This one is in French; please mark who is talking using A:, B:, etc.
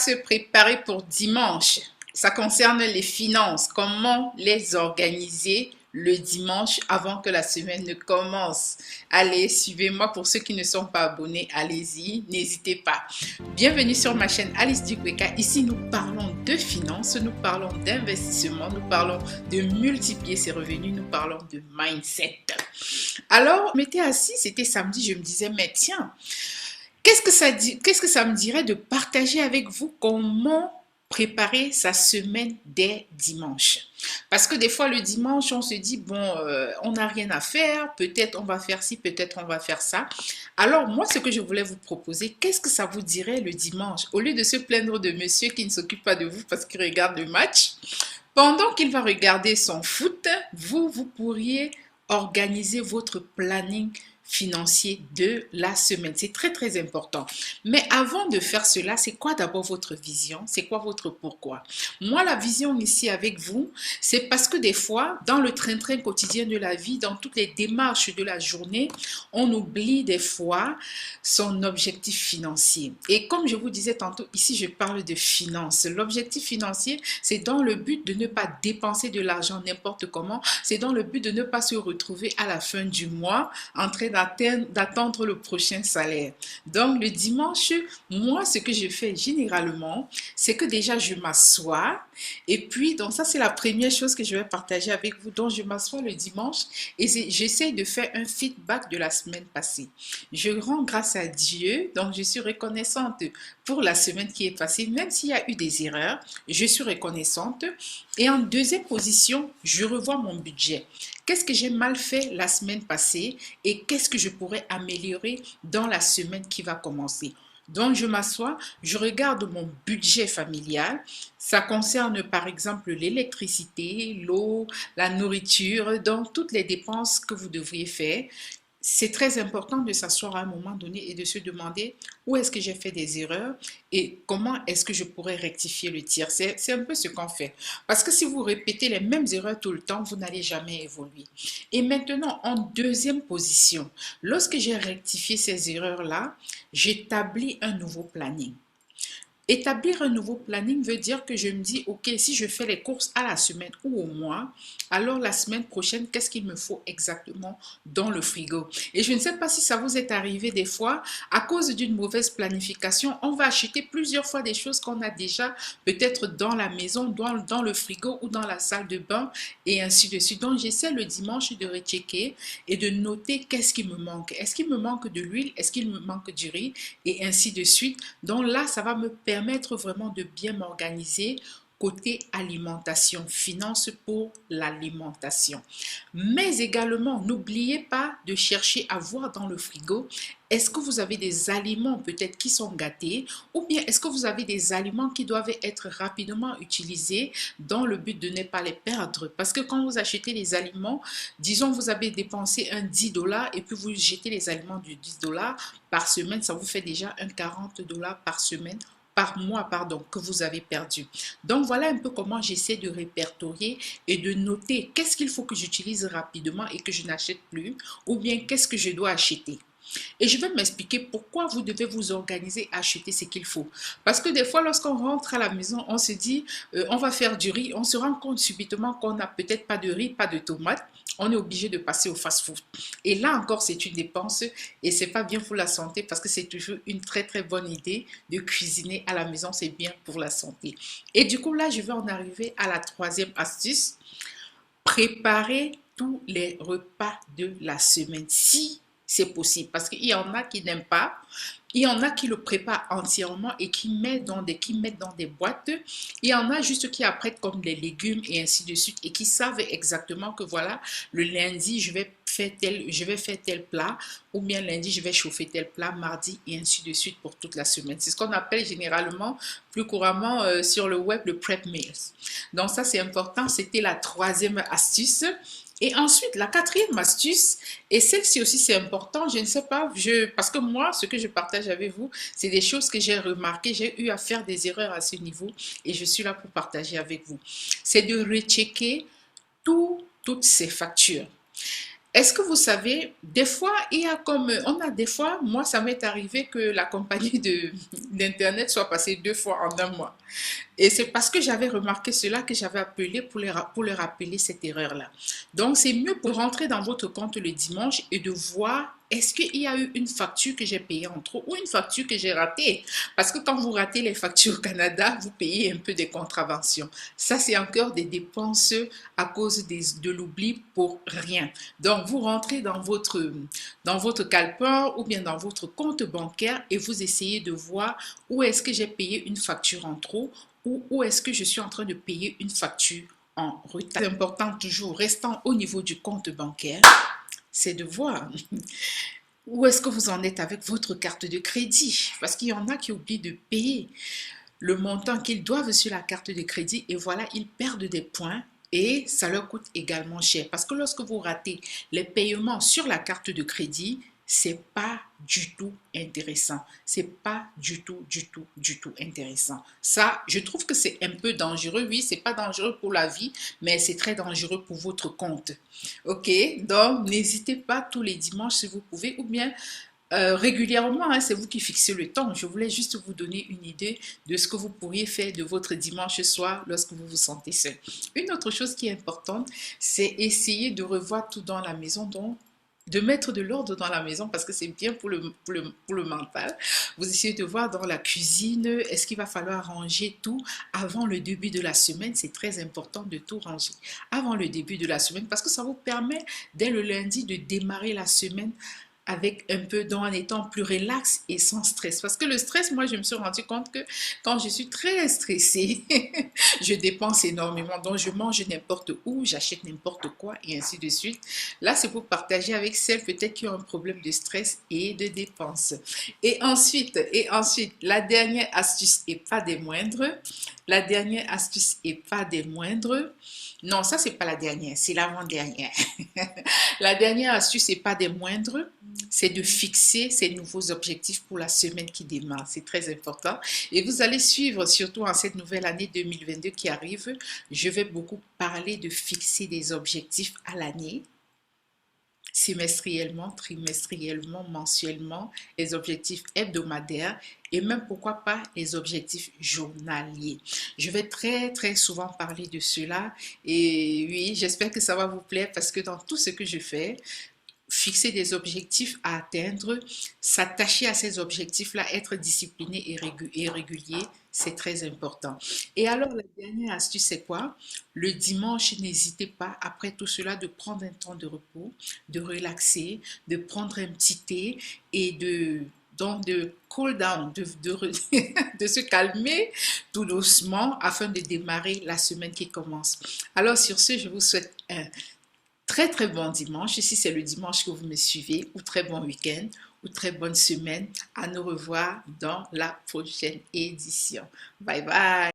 A: se préparer pour dimanche. Ça concerne les finances. Comment les organiser le dimanche avant que la semaine ne commence. Allez, suivez-moi. Pour ceux qui ne sont pas abonnés, allez-y, n'hésitez pas. Bienvenue sur ma chaîne Alice Dukweka. Ici, nous parlons de finances, nous parlons d'investissement, nous parlons de multiplier ses revenus, nous parlons de mindset. Alors, je m'étais assis, c'était samedi, je me disais, mais tiens, qu'est-ce que ça me dirait de partager avec vous comment préparer sa semaine dès dimanche? Parce que des fois, le dimanche, on se dit, bon, on n'a rien à faire, peut-être on va faire ci, peut-être on va faire ça. Alors, moi, ce que je voulais vous proposer, qu'est-ce que ça vous dirait le dimanche? Au lieu de se plaindre de monsieur qui ne s'occupe pas de vous parce qu'il regarde le match, pendant qu'il va regarder son foot, vous pourriez organiser votre planning financier de la semaine. C'est très, très important. Mais avant de faire cela, c'est quoi d'abord votre vision? C'est quoi votre pourquoi? Moi, la vision ici avec vous, c'est parce que des fois, dans le train-train quotidien de la vie, dans toutes les démarches de la journée, on oublie des fois son objectif financier. Et comme je vous disais tantôt, ici, je parle de finances. L'objectif financier, c'est dans le but de ne pas dépenser de l'argent n'importe comment. C'est dans le but de ne pas se retrouver à la fin du mois en train d'attendre le prochain salaire. Donc, le dimanche, moi, ce que je fais généralement, c'est que déjà, je m'assois et puis, donc ça, c'est la première chose que je vais partager avec vous. Donc, je m'assois le dimanche et j'essaie de faire un feedback de la semaine passée. Je rends grâce à Dieu, donc je suis reconnaissante pour la semaine qui est passée, même s'il y a eu des erreurs, je suis reconnaissante. Et en deuxième position, je revois mon budget. Qu'est-ce que j'ai mal fait la semaine passée et qu'est-ce que je pourrais améliorer dans la semaine qui va commencer? Donc, je m'assois, je regarde mon budget familial. Ça concerne par exemple l'électricité, l'eau, la nourriture, donc toutes les dépenses que vous devriez faire. C'est très important de s'asseoir à un moment donné et de se demander où est-ce que j'ai fait des erreurs et comment est-ce que je pourrais rectifier le tir. C'est un peu ce qu'on fait. Parce que si vous répétez les mêmes erreurs tout le temps, vous n'allez jamais évoluer. Et maintenant, en deuxième position, lorsque j'ai rectifié ces erreurs-là, j'établis un nouveau planning. Établir un nouveau planning veut dire que je me dis, OK, si je fais les courses à la semaine ou au mois, alors la semaine prochaine, qu'est-ce qu'il me faut exactement dans le frigo? Et je ne sais pas si ça vous est arrivé des fois, à cause d'une mauvaise planification, on va acheter plusieurs fois des choses qu'on a déjà peut-être dans la maison, dans le frigo ou dans la salle de bain et ainsi de suite. Donc, j'essaie le dimanche de rechecker et de noter qu'est-ce qui me manque. Est-ce qu'il me manque de l'huile? Est-ce qu'il me manque du riz? Et ainsi de suite. Donc là, ça va me permettre vraiment de bien m'organiser côté alimentation, finances pour l'alimentation. Mais également, n'oubliez pas de chercher à voir dans le frigo, est-ce que vous avez des aliments peut-être qui sont gâtés ou bien est-ce que vous avez des aliments qui doivent être rapidement utilisés dans le but de ne pas les perdre? Parce que quand vous achetez les aliments, disons vous avez dépensé un 10 $ et puis vous jetez les aliments de 10 $ par semaine, ça vous fait déjà un 40 $ par semaine par mois, pardon, que vous avez perdu. Donc, voilà un peu comment j'essaie de répertorier et de noter qu'est-ce qu'il faut que j'utilise rapidement et que je n'achète plus ou bien qu'est-ce que je dois acheter. Et je vais m'expliquer pourquoi vous devez vous organiser à acheter ce qu'il faut. Parce que des fois, lorsqu'on rentre à la maison, on se dit, on va faire du riz. On se rend compte subitement qu'on n'a peut-être pas de riz, pas de tomates. On est obligé de passer au fast-food. Et là encore, c'est une dépense et c'est pas bien pour la santé parce que c'est toujours une très très bonne idée de cuisiner à la maison. C'est bien pour la santé. Et du coup, là, je vais en arriver à la troisième astuce. Préparer tous les repas de la semaine. Si c'est possible parce qu'il y en a qui n'aiment pas, il y en a qui le préparent entièrement et qui mettent dans des boîtes, il y en a juste qui apprêtent comme des légumes et ainsi de suite et qui savent exactement que voilà, le lundi je vais faire tel plat ou bien lundi je vais chauffer tel plat, mardi et ainsi de suite pour toute la semaine. C'est ce qu'on appelle généralement plus couramment sur le web le prep meals. Donc ça c'est important, c'était la troisième astuce. Et ensuite, la quatrième astuce, et celle-ci aussi c'est important, je ne sais pas, parce que moi, ce que je partage avec vous, c'est des choses que j'ai remarquées, j'ai eu à faire des erreurs à ce niveau et je suis là pour partager avec vous. C'est de rechecker toutes ces factures. Est-ce que vous savez, des fois, il y a comme, on a des fois, moi, ça m'est arrivé que la compagnie d'Internet soit passée 2 fois en un mois. Et c'est parce que j'avais remarqué cela que j'avais appelé pour leur rappeler cette erreur-là. Donc, c'est mieux pour rentrer dans votre compte le dimanche et de voir est-ce qu'il y a eu une facture que j'ai payée en trop ou une facture que j'ai ratée. Parce que quand vous ratez les factures au Canada, vous payez un peu des contraventions. Ça, c'est encore des dépenses à cause de l'oubli pour rien. Donc, vous rentrez dans votre calepin ou bien dans votre compte bancaire et vous essayez de voir où est-ce que j'ai payé une facture en trop ou où est-ce que je suis en train de payer une facture en retard. C'est important toujours, restant au niveau du compte bancaire, c'est de voir où est-ce que vous en êtes avec votre carte de crédit. Parce qu'il y en a qui oublient de payer le montant qu'ils doivent sur la carte de crédit et voilà, ils perdent des points et ça leur coûte également cher. Parce que lorsque vous ratez les paiements sur la carte de crédit, c'est pas du tout intéressant. C'est pas du tout intéressant. Ça, je trouve que c'est un peu dangereux. Oui, c'est pas dangereux pour la vie, mais c'est très dangereux pour votre compte. Ok, donc n'hésitez pas tous les dimanches si vous pouvez, ou bien régulièrement, hein, c'est vous qui fixez le temps. Je voulais juste vous donner une idée de ce que vous pourriez faire de votre dimanche soir lorsque vous vous sentez seul. Une autre chose qui est importante, c'est essayer de revoir tout dans la maison, donc de mettre de l'ordre dans la maison parce que c'est bien pour le mental. Vous essayez de voir dans la cuisine, est-ce qu'il va falloir ranger tout avant le début de la semaine. C'est très important de tout ranger avant le début de la semaine parce que ça vous permet dès le lundi de démarrer la semaine avec un peu, en étant plus relax et sans stress. Parce que le stress, moi, je me suis rendu compte que quand je suis très stressée, je dépense énormément. Donc, je mange n'importe où, j'achète n'importe quoi et ainsi de suite. Là, c'est pour partager avec celles peut-être qui ont un problème de stress et de dépenses. Et ensuite, la dernière astuce et pas des moindres. La dernière astuce et pas des moindres. Non, ça, c'est pas la dernière, c'est l'avant-dernière. La dernière astuce et pas des moindres, c'est de fixer ces nouveaux objectifs pour la semaine qui démarre. C'est très important. Et vous allez suivre, surtout en cette nouvelle année 2022 qui arrive, je vais beaucoup parler de fixer des objectifs à l'année, semestriellement, trimestriellement, mensuellement, les objectifs hebdomadaires et même pourquoi pas les objectifs journaliers. Je vais très souvent parler de cela et oui, j'espère que ça va vous plaire parce que dans tout ce que je fais, fixer des objectifs à atteindre, s'attacher à ces objectifs-là, être discipliné et régulier, c'est très important. Et alors, la dernière astuce, c'est quoi? Le dimanche, n'hésitez pas, après tout cela, de prendre un temps de repos, de relaxer, de prendre un petit thé et de cool down, de se calmer tout doucement afin de démarrer la semaine qui commence. Alors, sur ce, je vous souhaite un très bon dimanche, si c'est le dimanche que vous me suivez, ou très bon week-end, ou très bonne semaine. À nous revoir dans la prochaine édition. Bye bye.